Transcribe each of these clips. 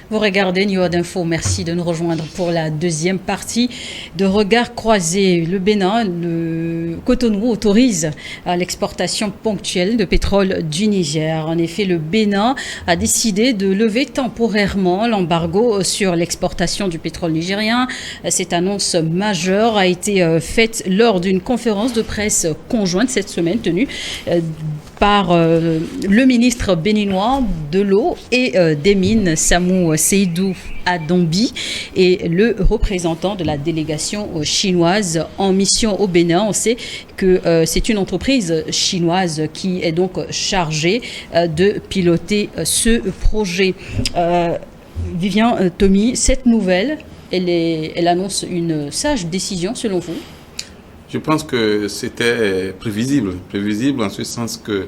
Vous regardez New Info. Merci de nous rejoindre pour la deuxième partie de Regard croisé. Le Bénin, le Cotonou autorise l'exportation ponctuelle de pétrole du Niger. En effet, le Bénin a décidé de lever temporairement l'embargo sur l'exportation du pétrole nigérien. Cette annonce majeure a été faite lors d'une conférence de presse conjointe cette semaine tenue par le ministre béninois de l'eau et des mines, Samou Seydou Adombi, et le représentant de la délégation chinoise en mission au Bénin. On sait que c'est une entreprise chinoise qui est donc chargée de piloter ce projet. Vivien Tomi, cette nouvelle, elle annonce une sage décision selon vous? Je pense que c'était prévisible en ce sens que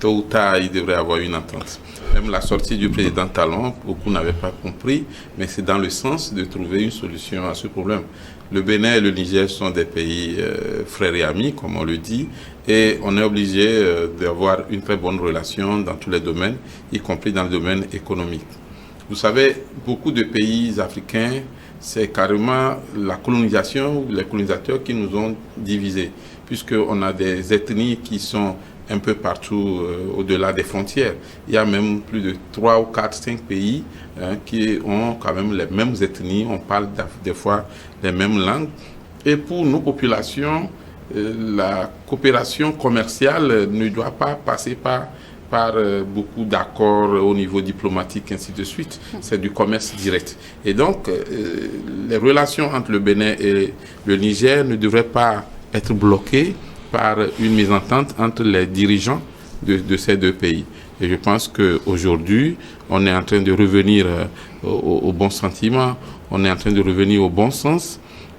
tôt ou tard, il devrait y avoir une entente. Même la sortie du président Talon, beaucoup n'avaient pas compris, mais c'est dans le sens de trouver une solution à ce problème. Le Bénin et le Niger sont des pays frères et amis, comme on le dit, et on est obligé d'avoir une très bonne relation dans tous les domaines, y compris dans le domaine économique. Vous savez, beaucoup de pays africains, c'est carrément la colonisation, les colonisateurs qui nous ont divisés, puisqu'on a des ethnies qui sont un peu partout au-delà des frontières. Il y a même plus de 3 ou 4, 5 pays qui ont quand même les mêmes ethnies, on parle des fois les mêmes langues. Et pour nos populations, la coopération commerciale ne doit pas passer par beaucoup d'accords au niveau diplomatique, ainsi de suite. C'est du commerce direct. Et donc, les relations entre le Bénin et le Niger ne devraient pas être bloquées par une mésentente entre les dirigeants de ces deux pays. Et je pense qu'aujourd'hui, on est en train de revenir au bon sentiment, on est en train de revenir au bon sens,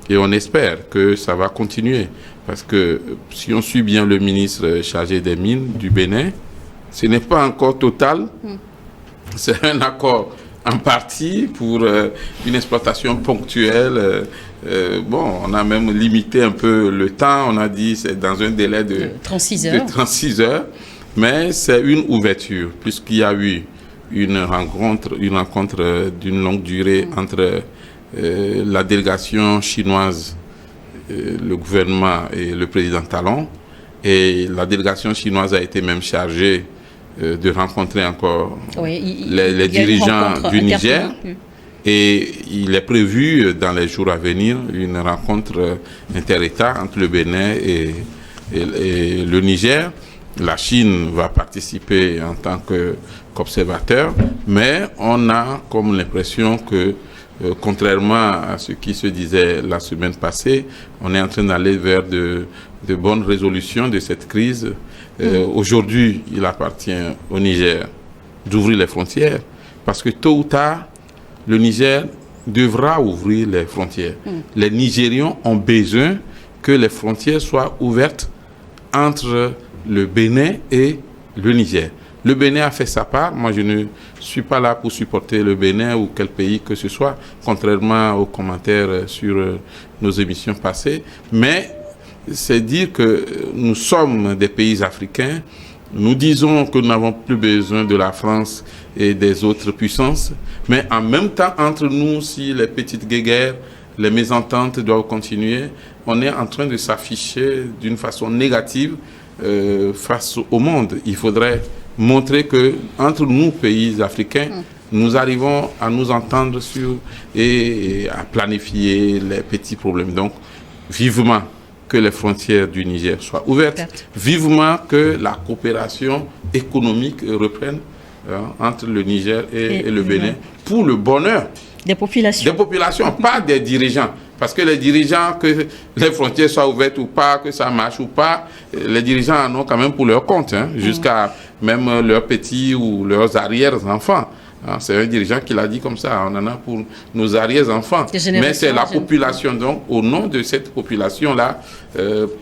et on espère que ça va continuer. Parce que si on suit bien le ministre chargé des mines du Bénin, ce n'est pas encore total, c'est un accord en partie pour une exploitation ponctuelle. On a même limité un peu le temps, on a dit c'est dans un délai de 36 heures, mais c'est une ouverture, puisqu'il y a eu une rencontre d'une longue durée entre la délégation chinoise, le gouvernement et le président Talon, et la délégation chinoise a été même chargée de rencontrer encore les dirigeants du Niger. Et il est prévu dans les jours à venir une rencontre inter-État entre le Bénin et le Niger. La Chine va participer en tant qu'observateur, mais on a comme l'impression que, contrairement à ce qui se disait la semaine passée, on est en train d'aller vers de bonnes résolutions de cette crise. Aujourd'hui, il appartient au Niger d'ouvrir les frontières, parce que tôt ou tard, le Niger devra ouvrir les frontières. Les Nigérians ont besoin que les frontières soient ouvertes entre le Bénin et le Niger. Le Bénin a fait sa part. Moi, je ne suis pas là pour supporter le Bénin ou quel pays que ce soit, contrairement aux commentaires sur nos émissions passées. Mais c'est dire que nous sommes des pays africains. Nous disons que nous n'avons plus besoin de la France et des autres puissances. Mais en même temps, entre nous, si les petites guéguerres, les mésententes doivent continuer, on est en train de s'afficher d'une façon négative face au monde. Il faudrait montrer que entre nous, pays africains, nous arrivons à nous entendre et à planifier les petits problèmes. Donc, vivement que les frontières du Niger soient ouvertes, vivement que la coopération économique reprenne entre le Niger et le Bénin pour le bonheur des populations. Des populations, pas des dirigeants. Parce que les dirigeants, que les frontières soient ouvertes ou pas, que ça marche ou pas, les dirigeants en ont quand même pour leur compte, jusqu'à même leurs petits ou leurs arrière-enfants. C'est un dirigeant qui l'a dit comme ça, on en a pour nos arrière-enfants. Mais c'est la population, donc au nom de cette population-là,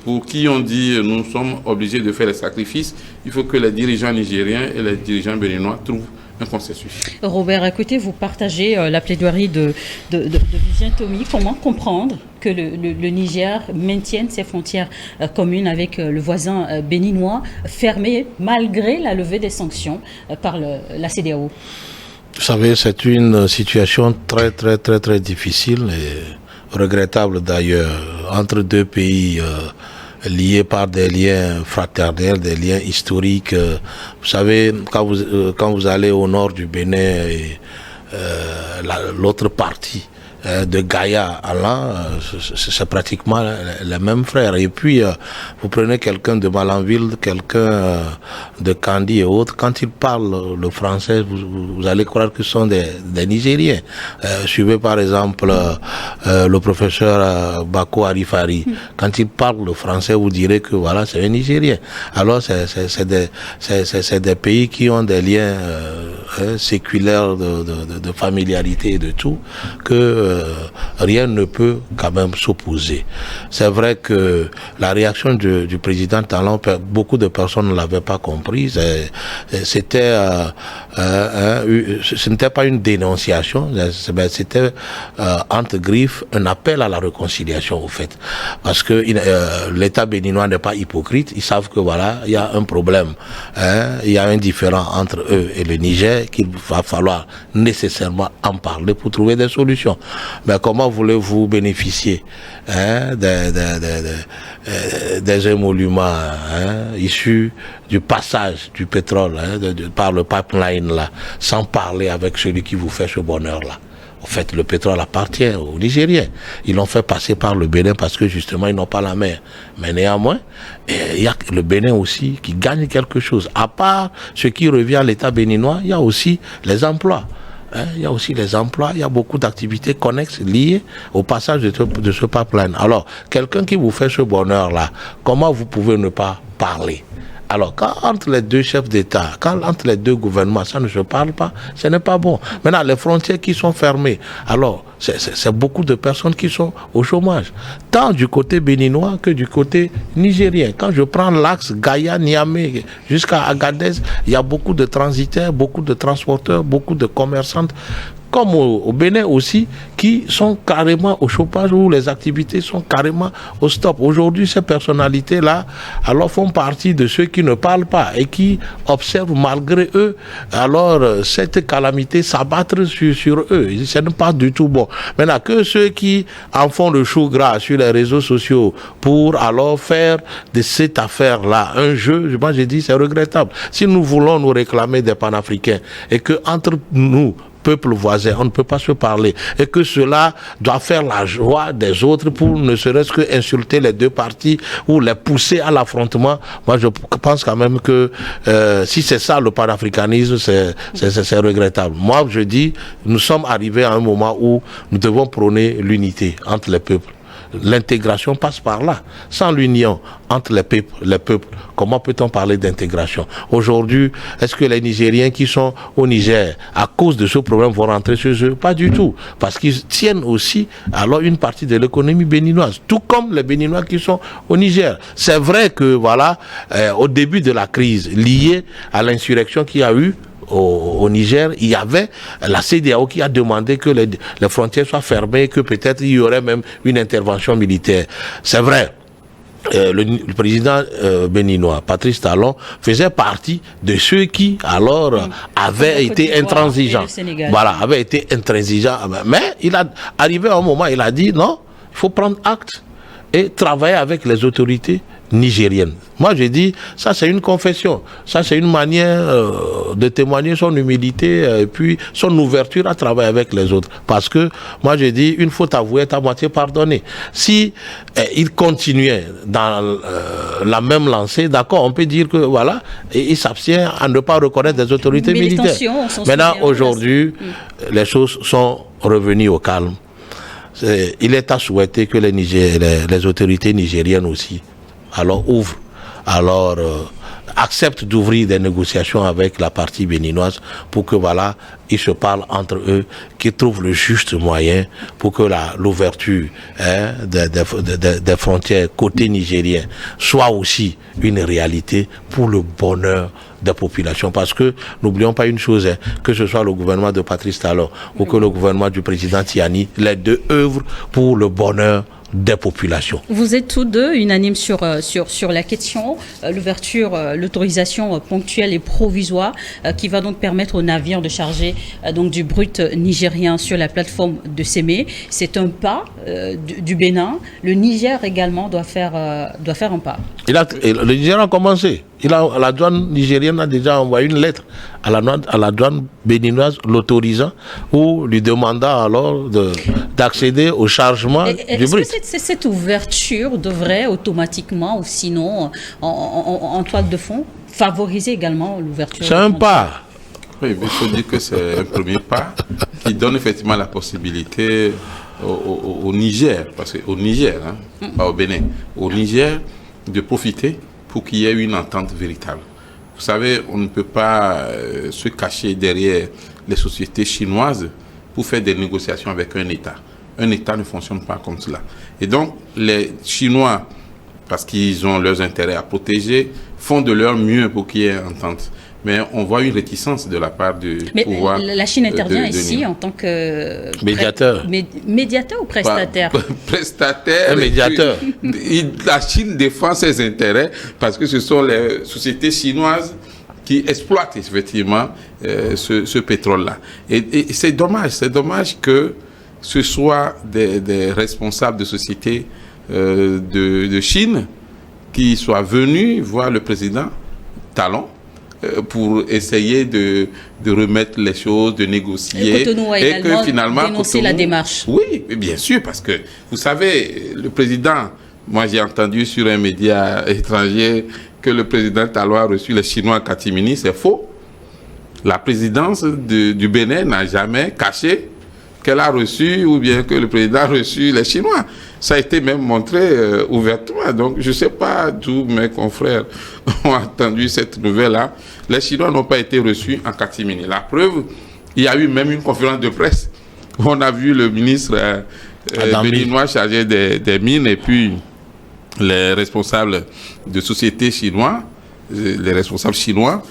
pour qui on dit nous sommes obligés de faire les sacrifices, il faut que les dirigeants nigériens et les dirigeants béninois trouvent un consensus. Robert, écoutez, vous partagez la plaidoirie de Vivien Tomi. Comment comprendre que le Niger maintienne ses frontières communes avec le voisin béninois fermées malgré la levée des sanctions par la CEDEAO? Vous savez, c'est une situation très difficile et regrettable d'ailleurs, entre deux pays liés par des liens fraternels, des liens historiques. Vous savez, quand vous allez au nord du Bénin et l'autre partie de Gaïa à là, c'est pratiquement les mêmes frères. Et puis, vous prenez quelqu'un de Malanville, quelqu'un de Kandi et autres, quand ils parlent le français, vous allez croire que ce sont des Nigériens. Suivez par exemple le professeur Bako Arifari. Quand il parle le français, vous direz que voilà, c'est un Nigérien. Alors, c'est des pays qui ont des liens séculaires de familiarité et de tout, que rien ne peut quand même s'opposer. C'est vrai que la réaction du président Talon, beaucoup de personnes ne l'avaient pas comprise. C'était, ce n'était pas une dénonciation, c'était entre griffes un appel à la réconciliation au fait, parce que l'État béninois n'est pas hypocrite. Ils savent que voilà, il y a un problème, il y a un différend entre eux et le Niger, qu'il va falloir nécessairement en parler pour trouver des solutions. Mais comment voulez-vous bénéficier des émoluments issus du passage du pétrole par le pipeline là, sans parler avec celui qui vous fait ce bonheur-là? En fait, le pétrole appartient aux Nigériens. Ils l'ont fait passer par le Bénin parce que justement, ils n'ont pas la mer. Mais néanmoins, il y a le Bénin aussi qui gagne quelque chose. À part ce qui revient à l'État béninois, il y a aussi les emplois. Il y a aussi les emplois, il y a beaucoup d'activités connexes liées au passage de ce pipeline. Alors, quelqu'un qui vous fait ce bonheur-là, comment vous pouvez ne pas parler? Alors, quand entre les deux chefs d'État, quand entre les deux gouvernements, ça ne se parle pas, ce n'est pas bon. Maintenant, les frontières qui sont fermées, alors, c'est beaucoup de personnes qui sont au chômage, tant du côté béninois que du côté nigérien. Quand je prends l'axe Gaïa-Niamey jusqu'à Agadez, il y a beaucoup de transitaires, beaucoup de transporteurs, beaucoup de commerçantes, comme au Bénin aussi, qui sont carrément au chômage, où les activités sont carrément au stop. Aujourd'hui, ces personnalités-là, alors font partie de ceux qui ne parlent pas et qui observent malgré eux, alors cette calamité s'abattre sur eux. Ce n'est pas du tout bon. Maintenant, que ceux qui en font le chou gras sur les réseaux sociaux pour alors faire de cette affaire-là un jeu, moi j'ai dit c'est regrettable. Si nous voulons nous réclamer des panafricains et que entre nous, peuple voisin, on ne peut pas se parler et que cela doit faire la joie des autres pour ne serait-ce que insulter les deux parties ou les pousser à l'affrontement. Moi je pense quand même que si c'est ça le panafricanisme, c'est regrettable. Moi je dis, nous sommes arrivés à un moment où nous devons prôner l'unité entre les peuples. L'intégration passe par là. Sans l'union entre les peuples, comment peut-on parler d'intégration? Aujourd'hui, est-ce que les Nigériens qui sont au Niger, à cause de ce problème, vont rentrer chez eux? Pas du tout. Parce qu'ils tiennent aussi alors une partie de l'économie béninoise, tout comme les Béninois qui sont au Niger. C'est vrai que, voilà, au début de la crise, liée à l'insurrection qu'il y a eu, au Niger, il y avait la CEDEAO qui a demandé que les frontières soient fermées, que peut-être il y aurait même une intervention militaire. C'est vrai. Le président béninois, Patrice Talon, faisait partie de ceux qui alors avaient été intransigeants. Voilà, avaient été intransigeants. Mais il a arrivé à un moment, il a dit non, il faut prendre acte et travailler avec les autorités nigérienne. Moi, je dis, ça c'est une confession, ça c'est une manière de témoigner son humilité et puis son ouverture à travailler avec les autres. Parce que, moi je dis, une faute avouée est à moitié pardonnée. Si il continuait dans la même lancée, d'accord, on peut dire que voilà, il s'abstient à ne pas reconnaître des autorités militaires. Maintenant, aujourd'hui, les choses sont revenues au calme. Il est à souhaiter que les autorités nigériennes aussi alors ouvrent, alors acceptent d'ouvrir des négociations avec la partie béninoise pour que voilà, ils se parlent entre eux, qu'ils trouvent le juste moyen pour que l'ouverture des frontières côté nigérien soit aussi une réalité pour le bonheur des populations. Parce que n'oublions pas une chose, que ce soit le gouvernement de Patrice Talon ou que le gouvernement du président Tiani, les deux œuvrent pour le bonheur des populations. Vous êtes tous deux unanimes sur la question, l'autorisation ponctuelle et provisoire qui va donc permettre aux navires de charger donc du brut nigérien sur la plateforme de Sémé. C'est un pas du Bénin. Le Niger également doit faire un pas. Le Niger a commencé. La douane nigérienne a déjà envoyé une lettre à la douane béninoise l'autorisant ou lui demandant alors d'accéder au chargement du brut. Est-ce que cette ouverture devrait automatiquement ou sinon en toile de fond favoriser également l'ouverture? C'est un pas. Oui, il faut dire que c'est un premier pas qui donne effectivement la possibilité au Niger, parce qu'au Niger, pas au Bénin, au Niger de profiter pour qu'il y ait une entente véritable. Vous savez, on ne peut pas se cacher derrière les sociétés chinoises pour faire des négociations avec un État. Un État ne fonctionne pas comme cela. Et donc, les Chinois, parce qu'ils ont leurs intérêts à protéger, font de leur mieux pour qu'il y ait entente. Mais on voit une réticence de la part du pouvoir. Mais la Chine intervient ici en tant que... médiateur. Médiateur ou prestataire? Prestataire. Un médiateur. La Chine défend ses intérêts parce que ce sont les sociétés chinoises qui exploitent effectivement ce pétrole-là. Et c'est dommage que ce soit des responsables de sociétés de Chine qui soient venus voir le président Talon pour essayer de remettre les choses, de négocier. Et Cotonou a également dénoncé la démarche. Oui, bien sûr, parce que, vous savez, le président, moi j'ai entendu sur un média étranger que le président Talon a reçu les Chinois à Catimini, c'est faux. La présidence du Bénin n'a jamais caché qu'elle a reçu ou bien que le président a reçu les Chinois. Ça a été même montré ouvertement. Donc, je ne sais pas d'où mes confrères ont entendu cette nouvelle-là. Les Chinois n'ont pas été reçus en catimini. La preuve, il y a eu même une conférence de presse où on a vu le ministre béninois chargé des mines et puis les responsables de sociétés chinois, les responsables chinois,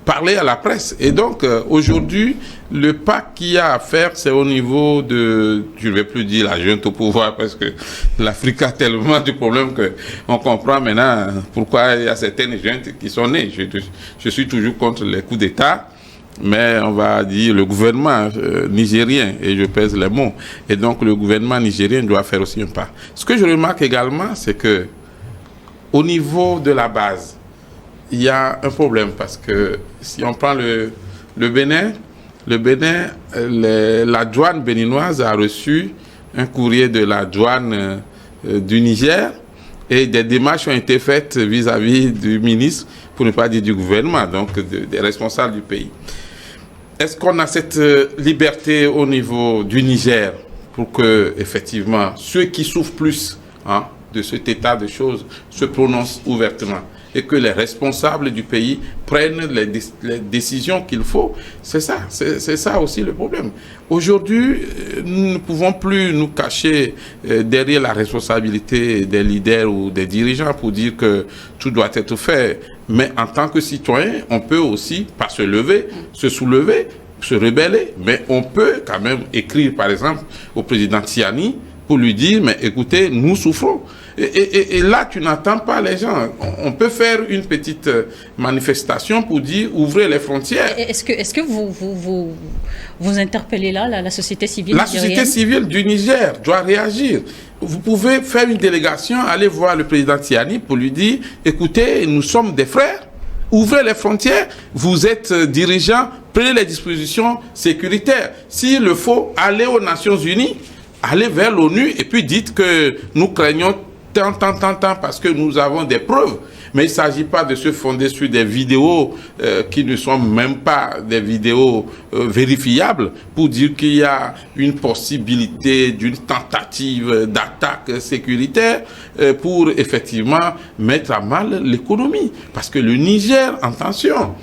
parler à la presse. Et donc, aujourd'hui, le pas qu'il y a à faire, c'est au niveau de, je ne vais plus dire la junte au pouvoir, parce que l'Afrique a tellement de problèmes qu'on comprend maintenant pourquoi il y a certaines juntes qui sont nées. Je suis toujours contre les coups d'État, mais on va dire le gouvernement nigérien, et je pèse les mots. Et donc, le gouvernement nigérien doit faire aussi un pas. Ce que je remarque également, c'est que au niveau de la base, il y a un problème parce que si on prend le Bénin, la douane béninoise a reçu un courrier de la douane du Niger et des démarches ont été faites vis-à-vis du ministre, pour ne pas dire du gouvernement, donc des responsables du pays. Est-ce qu'on a cette liberté au niveau du Niger pour que, effectivement, ceux qui souffrent plus de cet état de choses se prononcent ouvertement et que les responsables du pays prennent les décisions qu'il faut? C'est ça aussi le problème. Aujourd'hui, nous ne pouvons plus nous cacher derrière la responsabilité des leaders ou des dirigeants pour dire que tout doit être fait. Mais en tant que citoyen, on peut aussi, pas se lever, se soulever, se rebeller, mais on peut quand même écrire, par exemple, au président Tiani pour lui dire, mais écoutez, nous souffrons. Et là, tu n'entends pas les gens. On peut faire une petite manifestation pour dire ouvrez les frontières. Est-ce que vous interpellez là la société civile nigérienne? La société civile du Niger doit réagir. Vous pouvez faire une délégation, aller voir le président Tiani pour lui dire écoutez, nous sommes des frères, ouvrez les frontières, vous êtes dirigeants, prenez les dispositions sécuritaires. S'il le faut, allez aux Nations Unies, allez vers l'ONU et puis dites que nous craignons tant, parce que nous avons des preuves. Mais il ne s'agit pas de se fonder sur des vidéos qui ne sont même pas des vidéos vérifiables pour dire qu'il y a une possibilité d'une tentative d'attaque sécuritaire pour effectivement mettre à mal l'économie. Parce que le Niger, attention,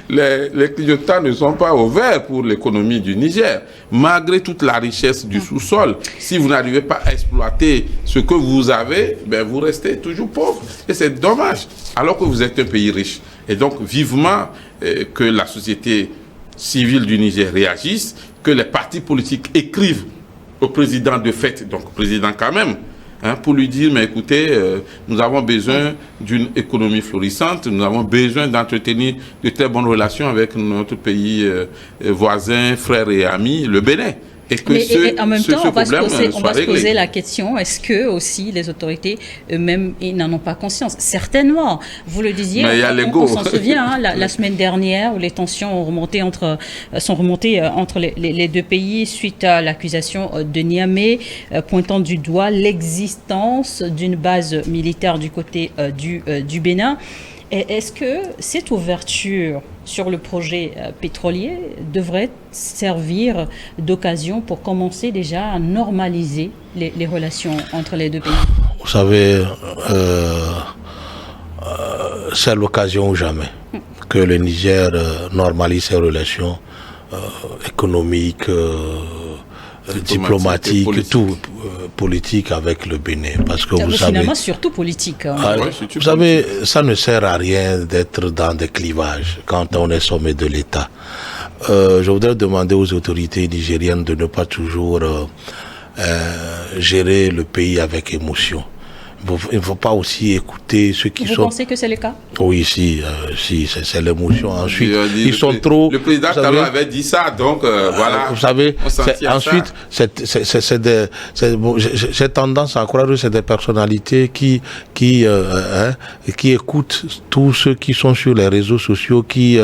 les clignotants ne sont pas ouverts pour l'économie du Niger. Malgré toute la richesse du sous-sol, si vous n'arrivez pas à exploiter ce que vous avez, ben vous restez toujours pauvre. Et c'est dommage, alors que vous êtes un pays riche. Et donc, vivement que la société civile du Niger réagisse, que les partis politiques écrivent au président de fait, donc président quand même, hein, pour lui dire, mais écoutez, nous avons besoin d'une économie florissante, nous avons besoin d'entretenir de très bonnes relations avec notre pays voisin, frère et ami, le Bénin. Et que en même temps, on va se poser réglé. la question, est-ce que aussi les autorités eux-mêmes n'en ont pas conscience? Certainement. Vous le disiez, on s'en souvient, hein, la semaine dernière où les tensions sont remontées entre les deux pays suite à l'accusation de Niamey pointant du doigt l'existence d'une base militaire du côté du Bénin. Est-ce que cette ouverture sur le projet pétrolier devrait servir d'occasion pour commencer déjà à normaliser les relations entre les deux pays? Vous savez, c'est l'occasion ou jamais que le Niger normalise ses relations économiques, diplomatiques, politique avec le Bénin, parce que vous savez, finalement surtout politique. Hein. Vous savez, ça ne sert à rien d'être dans des clivages quand on est sommet de l'État. Je voudrais demander aux autorités nigériennes de ne pas toujours gérer le pays avec émotion. Il ne faut pas aussi écouter ceux qui sont... Vous pensez que c'est le cas? Oui, si, c'est l'émotion. Ensuite, ils sont trop... Le président Talon avait dit ça, donc voilà. Vous savez, ensuite, j'ai tendance à croire que c'est des personnalités qui écoutent tous ceux qui sont sur les réseaux sociaux, qui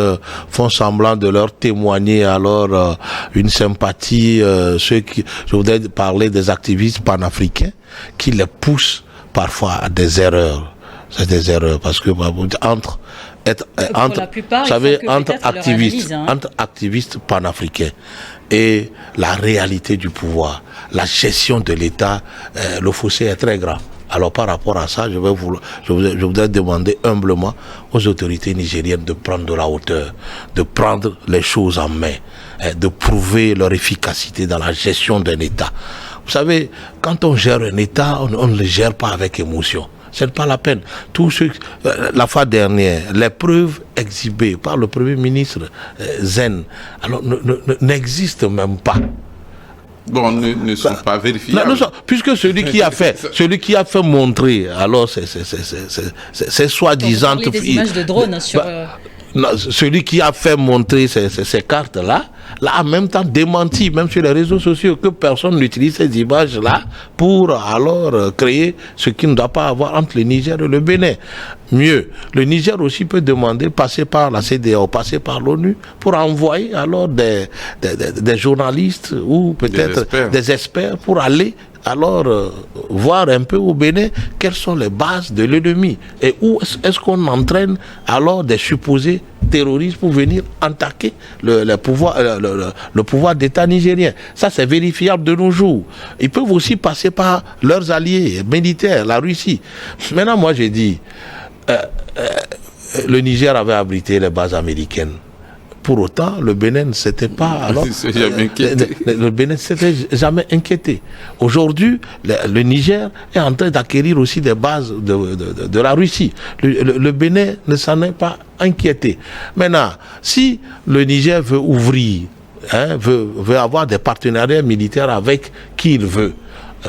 font semblant de leur témoigner alors une sympathie. Je voudrais parler des activistes panafricains qui les poussent parfois à des erreurs. C'est des erreurs parce que entre activistes panafricains et la réalité du pouvoir, la gestion de l'État, le fossé est très grand. Alors par rapport à ça, je voudrais demander humblement aux autorités nigériennes de prendre de la hauteur, de prendre les choses en main, de prouver leur efficacité dans la gestion d'un État. Vous savez, quand on gère un État, on ne le gère pas avec émotion. Ce n'est pas la peine. La fois dernière, les preuves exhibées par le Premier ministre Zen n'existent même pas. Bon, ne sont pas vérifiés. Puisque celui qui a fait montrer, alors c'est soi-disant... Des images de drones sur... celui qui a fait montrer ces cartes-là, a en même temps démenti, même sur les réseaux sociaux, que personne n'utilise ces images-là pour alors créer ce qui ne doit pas avoir entre le Niger et le Bénin. Mieux, le Niger aussi peut demander, passer par la CEDEAO, passer par l'ONU, pour envoyer alors des journalistes ou peut-être des experts pour aller alors voir un peu au Bénin quelles sont les bases de l'ennemi et où est-ce qu'on entraîne alors des supposés terroristes pour venir attaquer le pouvoir d'État nigérien. Ça, c'est vérifiable de nos jours. Ils peuvent aussi passer par leurs alliés militaires, la Russie. Maintenant, moi, j'ai dit, le Niger avait abrité les bases américaines. Pour autant, le Bénin ne s'était pas... Alors, le Bénin ne s'était jamais inquiété. Aujourd'hui, le Niger est en train d'acquérir aussi des bases de la Russie. Le Bénin ne s'en est pas inquiété. Maintenant, si le Niger veut ouvrir, veut avoir des partenariats militaires avec qui il veut,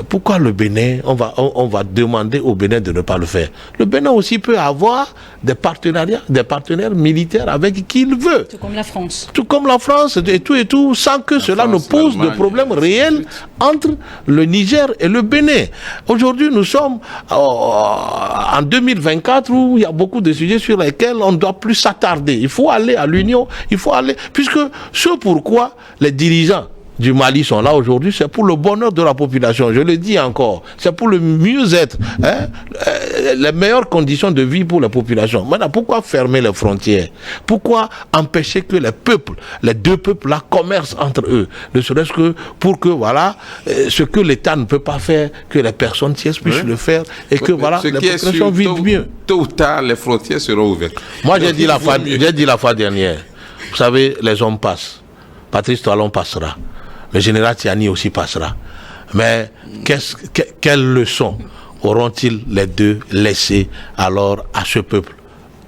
pourquoi le Bénin, on va demander au Bénin de ne pas le faire? Le Bénin aussi peut avoir des partenaires militaires avec qui il veut. Tout comme la France. Tout comme la France et tout, sans que cela ne pose de problème réel entre le Niger et le Bénin. Aujourd'hui, nous sommes en 2024 où il y a beaucoup de sujets sur lesquels on ne doit plus s'attarder. Il faut aller à l'Union, puisque ce pourquoi les dirigeants du Mali sont là aujourd'hui, c'est pour le bonheur de la population. Je le dis encore, c'est pour le mieux-être, les meilleures conditions de vie pour la population. Maintenant, pourquoi fermer les frontières? Pourquoi empêcher que les deux peuples-là commercent entre eux? Ne serait-ce que pour que, voilà, ce que l'État ne peut pas faire, que les personnes tiers puissent le faire et que, voilà, les populations vivent mieux. Tôt ou tard, les frontières seront ouvertes. Moi, j'ai dit la fois dernière, vous savez, les hommes passent. Patrice Talon passera. Le général Tiani aussi passera. Mais quelle leçon auront-ils les deux laissé alors à ce peuple,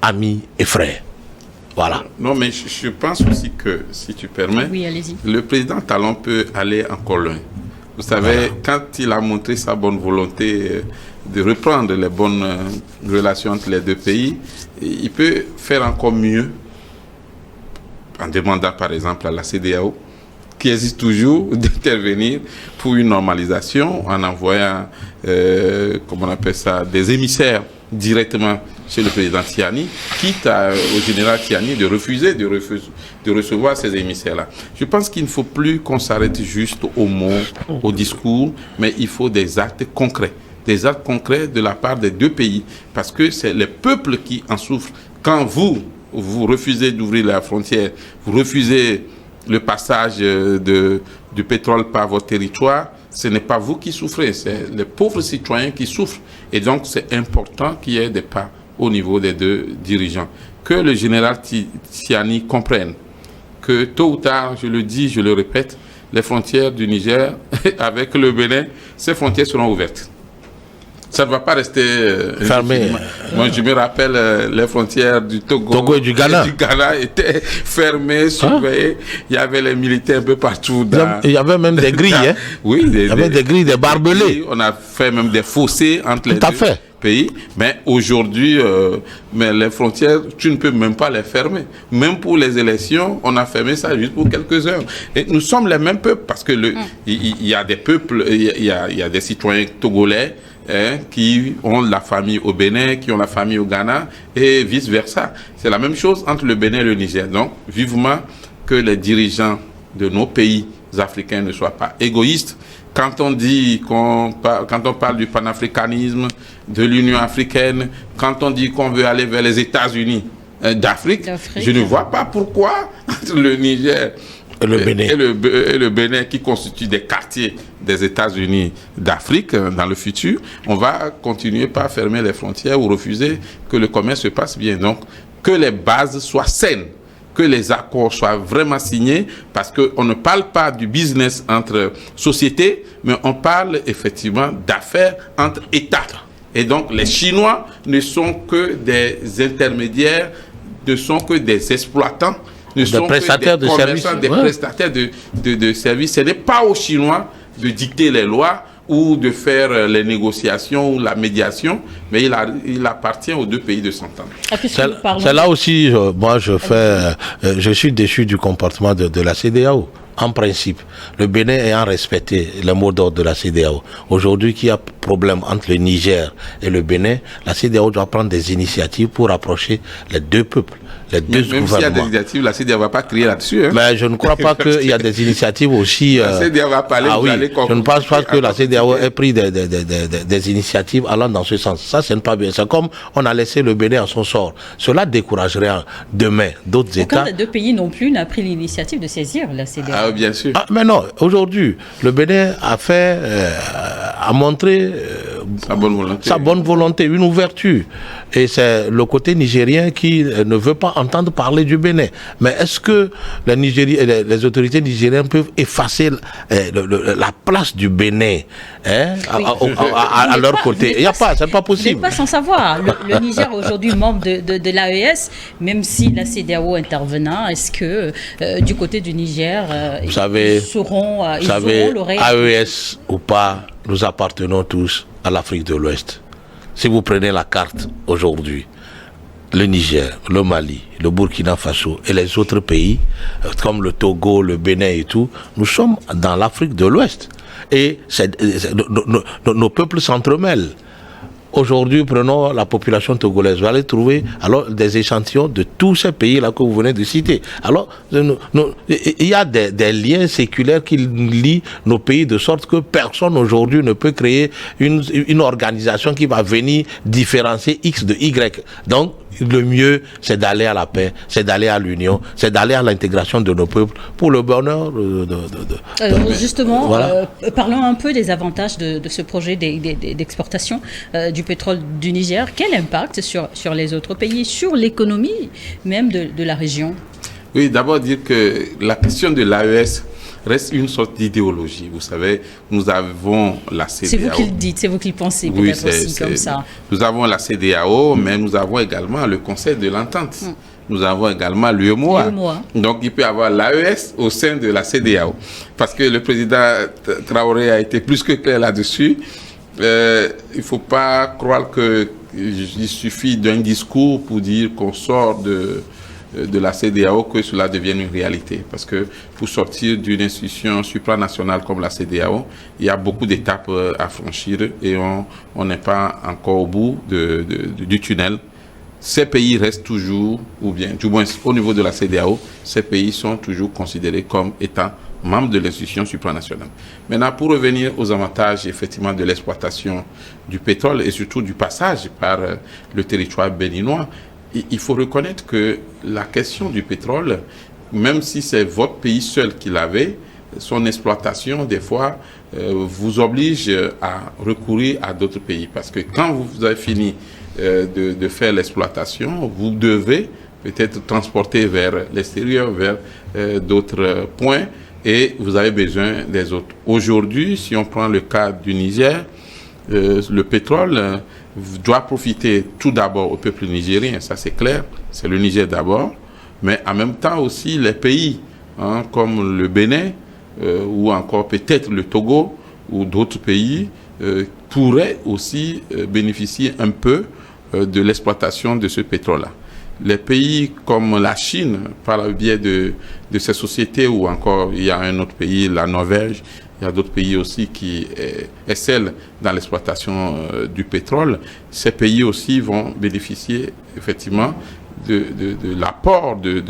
amis et frères? Voilà. Non, mais je pense aussi que, si tu permets, oui, allez-y. Le président Talon peut aller encore loin. Vous savez, quand il a montré sa bonne volonté de reprendre les bonnes relations entre les deux pays, il peut faire encore mieux en demandant par exemple à la CEDEAO, qui hésite toujours d'intervenir pour une normalisation en envoyant, comment on appelle ça, des émissaires directement chez le président Tiani, quitte au général Tiani de refuser de recevoir ces émissaires-là. Je pense qu'il ne faut plus qu'on s'arrête juste aux mots, au discours, mais il faut des actes concrets. Des actes concrets de la part des deux pays, parce que c'est les peuples qui en souffrent. Quand vous refusez d'ouvrir la frontière, vous refusez le passage du pétrole par votre territoire, ce n'est pas vous qui souffrez, c'est les pauvres citoyens qui souffrent. Et donc, c'est important qu'il y ait des pas au niveau des deux dirigeants. Que le général Tiani comprenne que tôt ou tard, je le dis, je le répète, les frontières du Niger avec le Bénin, ces frontières seront ouvertes. Ça ne va pas rester fermé. Moi, je me rappelle les frontières du Togo et du Ghana. Étaient fermées, surveillées. Il y avait les militaires un peu partout. Il y avait même des grilles. Hein? Oui, il y avait des grilles, des barbelés. On a fait même des fossés entre les deux pays. Mais aujourd'hui, mais les frontières, tu ne peux même pas les fermer. Même pour les élections, on a fermé ça juste pour quelques heures. Et nous sommes les mêmes peuples parce que il y a des peuples, il y a des citoyens togolais qui ont la famille au Bénin, qui ont la famille au Ghana et vice-versa. C'est la même chose entre le Bénin et le Niger. Donc, vivement que les dirigeants de nos pays africains ne soient pas égoïstes. Quand on parle du panafricanisme, de l'Union africaine, quand on dit qu'on veut aller vers les États-Unis d'Afrique, je ne vois pas pourquoi entre le Niger et le Bénin, qui constituent des quartiers des États-Unis d'Afrique dans le futur, on va continuer par fermer les frontières ou refuser que le commerce se passe bien. Donc, que les bases soient saines, que les accords soient vraiment signés, parce qu'on ne parle pas du business entre sociétés, mais on parle effectivement d'affaires entre États. Et donc, les Chinois ne sont que des intermédiaires, ne sont que des exploitants, ne sont prestataires que des commerçants, des prestataires de services. Ce n'est pas aux Chinois de dicter les lois ou de faire les négociations ou la médiation, mais il appartient aux deux pays de s'entendre. C'est là aussi, moi je suis déçu du comportement de la CEDEAO. En principe, le Bénin ayant respecté les mots d'ordre de la CEDEAO, aujourd'hui qu'il y a problème entre le Niger et le Bénin, la CEDEAO doit prendre des initiatives pour rapprocher les deux peuples, les deux gouvernements. Même s'il y a des initiatives, la CEDEAO ne va pas crier là-dessus. Hein. Mais je ne crois pas qu'il y a des initiatives aussi... la CEDEAO va parler, je ne pense pas que la CEDEAO ait pris des initiatives allant dans ce sens. Ça, ce n'est pas bien. C'est comme on a laissé le Bénin à son sort. Cela découragerait demain d'autres États. Aucun des deux pays non plus n'a pris l'initiative de saisir la CEDEAO. Ah, bien sûr. Mais non, aujourd'hui, le Bénin a montré sa bonne volonté, une ouverture. Et c'est le côté nigérien qui ne veut pas entendre parler du Bénin. Mais est-ce que les autorités nigériennes peuvent effacer la place du Bénin à leur côté? Il n'y a pas, c'est pas possible. Vous n'êtes pas sans savoir. Le Niger aujourd'hui membre de l'AES, même si la CEDEAO intervenant, est-ce que du côté du Niger, vous savez, l'oreille? AES ou pas, nous appartenons tous à l'Afrique de l'Ouest. Si vous prenez la carte aujourd'hui, le Niger, le Mali, le Burkina Faso et les autres pays, comme le Togo, le Bénin et tout, nous sommes dans l'Afrique de l'Ouest. Et nos peuples s'entremêlent. Aujourd'hui, prenons la population togolaise. Vous allez trouver alors des échantillons de tous ces pays-là que vous venez de citer. Alors, il y a des liens séculaires qui lient nos pays de sorte que personne aujourd'hui ne peut créer une organisation qui va venir différencier X de Y. Donc, le mieux, c'est d'aller à la paix, c'est d'aller à l'union, c'est d'aller à l'intégration de nos peuples pour le bonheur justement, voilà. Parlons un peu des avantages de ce projet d'exportation du pétrole du Niger. Quel impact sur les autres pays, sur l'économie même de la région? Oui, d'abord dire que la question de l'AES reste une sorte d'idéologie. Vous savez, nous avons la CEDEAO. C'est vous qui le dites, c'est vous qui le pensez peut-être aussi comme ça. Nous avons la CEDEAO, mais nous avons également le Conseil de l'Entente. Nous avons également l'UEMOA. Donc, il peut y avoir l'AES au sein de la CEDEAO. Parce que le président Traoré a été plus que clair là-dessus. Il ne faut pas croire qu'il suffit d'un discours pour dire qu'on sort de la CEDEAO que cela devienne une réalité. Parce que pour sortir d'une institution supranationale comme la CEDEAO, il y a beaucoup d'étapes à franchir et on n'est pas encore au bout du tunnel. Ces pays restent toujours, ou bien du moins au niveau de la CEDEAO, ces pays sont toujours considérés comme étant membres de l'institution supranationale. Maintenant, pour revenir aux avantages effectivement de l'exploitation du pétrole et surtout du passage par le territoire béninois, il faut reconnaître que la question du pétrole, même si c'est votre pays seul qui l'avait, son exploitation, des fois, vous oblige à recourir à d'autres pays. Parce que quand vous avez fini de faire l'exploitation, vous devez peut-être transporter vers l'extérieur, vers d'autres points, et vous avez besoin des autres. Aujourd'hui, si on prend le cas du Niger, le pétrole doit profiter tout d'abord au peuple nigérien, ça c'est clair, c'est le Niger d'abord, mais en même temps aussi les pays comme le Bénin ou encore peut-être le Togo ou d'autres pays pourraient aussi bénéficier un peu de l'exploitation de ce pétrole-là. Les pays comme la Chine, par le biais de ces sociétés, ou encore il y a un autre pays, la Norvège, il y a d'autres pays aussi qui excellent dans l'exploitation du pétrole. Ces pays aussi vont bénéficier effectivement de l'apport de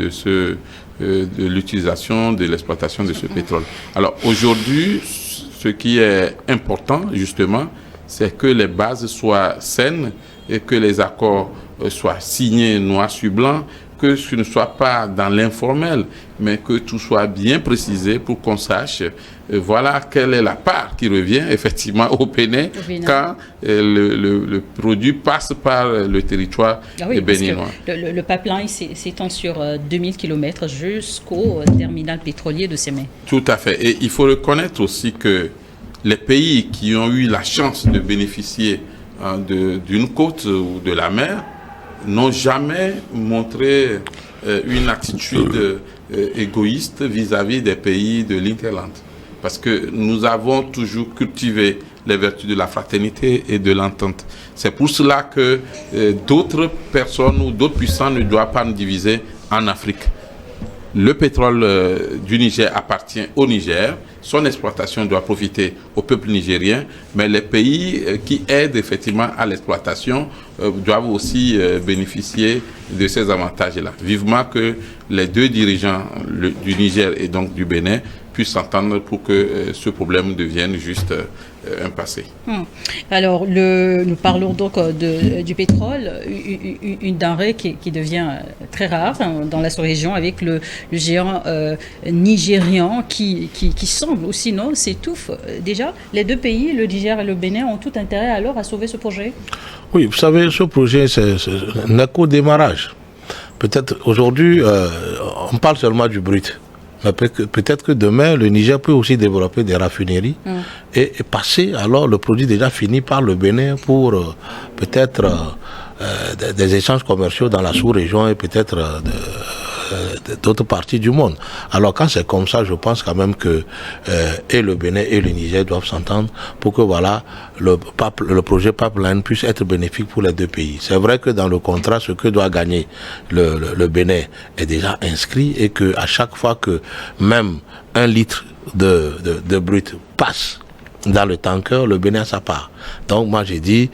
l'utilisation, de l'exploitation de ce pétrole. Alors aujourd'hui, ce qui est important justement, c'est que les bases soient saines et que les accords soient signés noir sur blanc, que ce ne soit pas dans l'informel, mais que tout soit bien précisé pour qu'on sache voilà quelle est la part qui revient effectivement au Bénin quand le produit passe par le territoire béninois. Le pipeline s'étend sur 2000 km jusqu'au terminal pétrolier de Sémé. Tout à fait. Et il faut reconnaître aussi que les pays qui ont eu la chance de bénéficier d'une côte ou de la mer n'ont jamais montré une attitude égoïste vis-à-vis des pays de l'Interland. Parce que nous avons toujours cultivé les vertus de la fraternité et de l'entente. C'est pour cela que d'autres personnes ou d'autres puissants ne doivent pas nous diviser en Afrique. Le pétrole du Niger appartient au Niger. Son exploitation doit profiter au peuple nigérien, mais les pays qui aident effectivement à l'exploitation doivent aussi bénéficier de ces avantages-là. Vivement que les deux dirigeants du Niger et donc du Bénin puissent s'entendre pour que ce problème devienne juste un passé. Alors, nous parlons donc du pétrole, une denrée qui devient très rare dans la sous-région avec le géant nigérian qui semble ou sinon s'étouffe. Déjà, les deux pays, le Niger et le Bénin, ont tout intérêt alors à sauver ce projet. Oui, vous savez, ce projet n'est qu'au démarrage. Peut-être aujourd'hui, on parle seulement du brut. Mais peut-être que demain, le Niger peut aussi développer des raffineries et passer alors le produit déjà fini par le Bénin pour peut-être des échanges commerciaux dans la sous-région et peut-être d'autres parties du monde. Alors quand c'est comme ça, je pense quand même que et le Bénin et le Niger doivent s'entendre pour que voilà le projet Pipeline puisse être bénéfique pour les deux pays. C'est vrai que dans le contrat, ce que doit gagner le Bénin est déjà inscrit et que à chaque fois que même 1 litre de brut passe dans le tanker, le Bénin a sa part. Donc moi j'ai dit,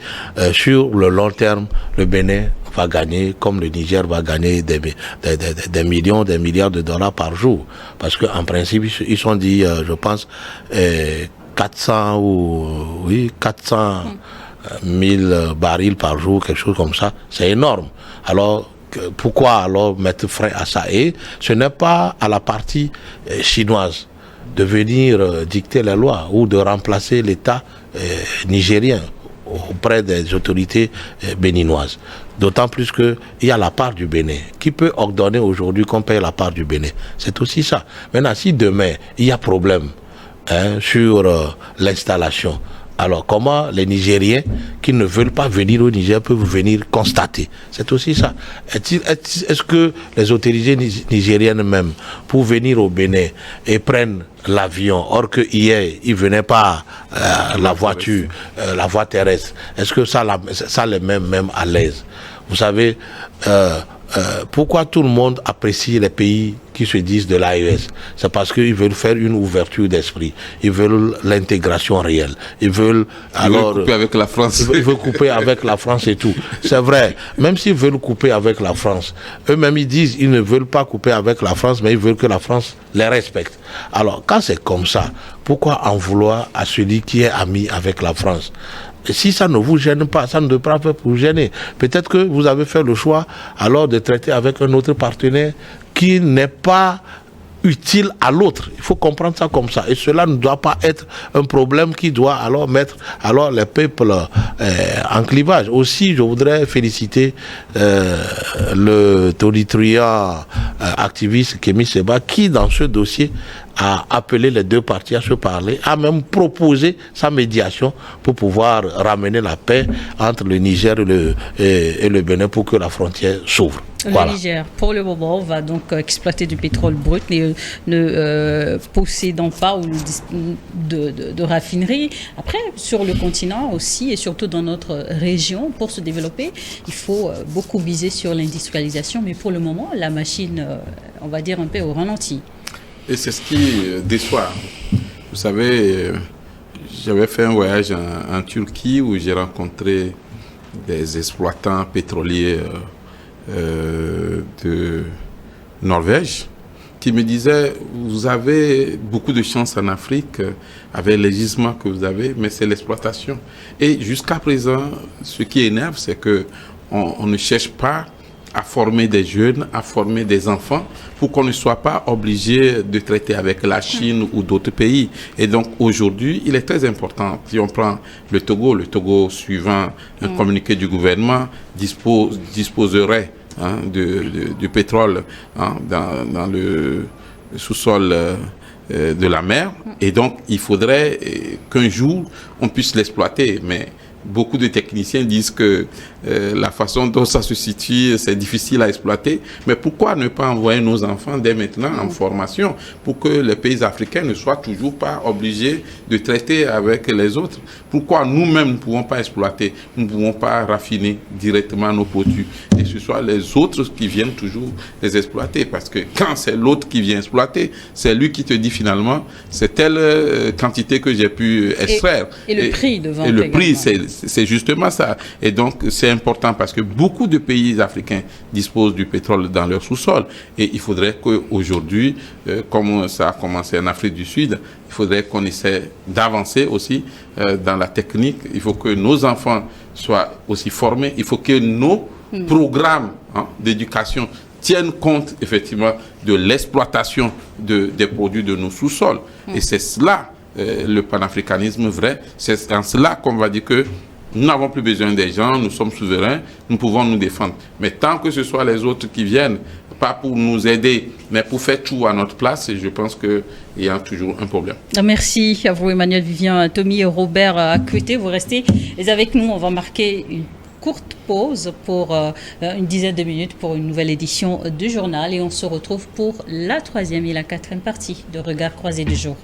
sur le long terme, le Bénin va gagner, comme le Niger va gagner des millions, des milliards de dollars par jour. Parce qu'en principe, ils sont dit, je pense, 400 000 barils par jour, quelque chose comme ça. C'est énorme. Alors, pourquoi alors mettre frein à ça? Et ce n'est pas à la partie chinoise de venir dicter les lois ou de remplacer l'État nigérien. auprès des autorités béninoises. D'autant plus qu'il y a la part du Bénin. Qui peut ordonner aujourd'hui qu'on paye la part du Bénin? C'est aussi ça. Maintenant, si demain, il y a problème sur l'installation, alors comment les Nigériens qui ne veulent pas venir au Niger peuvent venir constater? C'est aussi ça. Est-ce que les autorités nigériennes même, pour venir au Bénin et prennent l'avion, or que hier, ils ne venaient pas la voiture, la voie terrestre, est-ce que ça les met même à l'aise? Vous savez, pourquoi tout le monde apprécie les pays qui se disent de l'AES? C'est parce qu'ils veulent faire une ouverture d'esprit. Ils veulent l'intégration réelle. Ils veulent couper avec la France. Ils veulent couper avec la France et tout. C'est vrai. Même s'ils veulent couper avec la France, eux-mêmes ils disent ils ne veulent pas couper avec la France, mais ils veulent que la France les respecte. Alors, quand c'est comme ça, pourquoi en vouloir à celui qui est ami avec la France? Si ça ne vous gêne pas, ça ne devra pas vous gêner. Peut-être que vous avez fait le choix alors de traiter avec un autre partenaire qui n'est pas utile à l'autre. Il faut comprendre ça comme ça. Et cela ne doit pas être un problème qui doit alors mettre les peuples en clivage. Aussi, je voudrais féliciter le tonitruand activiste Kémy Séba qui, dans ce dossier, a appelé les deux parties à se parler, a même proposé sa médiation pour pouvoir ramener la paix entre le Niger et le Bénin pour que la frontière s'ouvre. Le Niger, pour le moment, va donc exploiter du pétrole brut, ne possédant pas ou de raffinerie. Après, sur le continent aussi, et surtout dans notre région, pour se développer, il faut beaucoup miser sur l'industrialisation. Mais pour le moment, la machine, on va dire un peu au ralenti. Et c'est ce qui déçoit. Vous savez, j'avais fait un voyage en Turquie où j'ai rencontré des exploitants pétroliers de Norvège qui me disaient, vous avez beaucoup de chance en Afrique avec les gisements que vous avez, mais c'est l'exploitation. Et jusqu'à présent, ce qui énerve, c'est que on ne cherche pas à former des jeunes, à former des enfants pour qu'on ne soit pas obligé de traiter avec la Chine ou d'autres pays. Et donc aujourd'hui, il est très important, si on prend le Togo suivant un communiqué du gouvernement, disposerait du pétrole dans le sous-sol de la mer. Et donc, il faudrait qu'un jour, on puisse l'exploiter. Mais beaucoup de techniciens disent que la façon dont ça se situe, c'est difficile à exploiter. Mais pourquoi ne pas envoyer nos enfants dès maintenant en formation pour que les pays africains ne soient toujours pas obligés de traiter avec les autres? Pourquoi nous-mêmes ne pouvons pas exploiter, nous ne pouvons pas raffiner directement nos produits et ce soit les autres qui viennent toujours les exploiter? Parce que quand c'est l'autre qui vient exploiter, c'est lui qui te dit finalement c'est telle quantité que j'ai pu extraire. Et le prix de vente. Et le prix, c'est justement ça. Et donc, c'est important parce que beaucoup de pays africains disposent du pétrole dans leur sous-sol. Et il faudrait qu'aujourd'hui, comme ça a commencé en Afrique du Sud, il faudrait qu'on essaie d'avancer aussi dans la technique. Il faut que nos enfants soient aussi formés. Il faut que nos programmes d'éducation tiennent compte effectivement de l'exploitation des produits de nos sous-sols. Et c'est cela, le panafricanisme vrai. C'est en cela qu'on va dire que nous n'avons plus besoin des gens, nous sommes souverains, nous pouvons nous défendre. Mais tant que ce soit les autres qui viennent, pas pour nous aider, mais pour faire tout à notre place, je pense qu'il y a toujours un problème. Merci à vous, Emmanuel Vivien, Tommy et Robert Akuete. Vous restez avec nous. On va marquer une courte pause pour une dizaine de minutes pour une nouvelle édition du journal. Et on se retrouve pour la 3e et la 4e partie de Regard croisé du jour.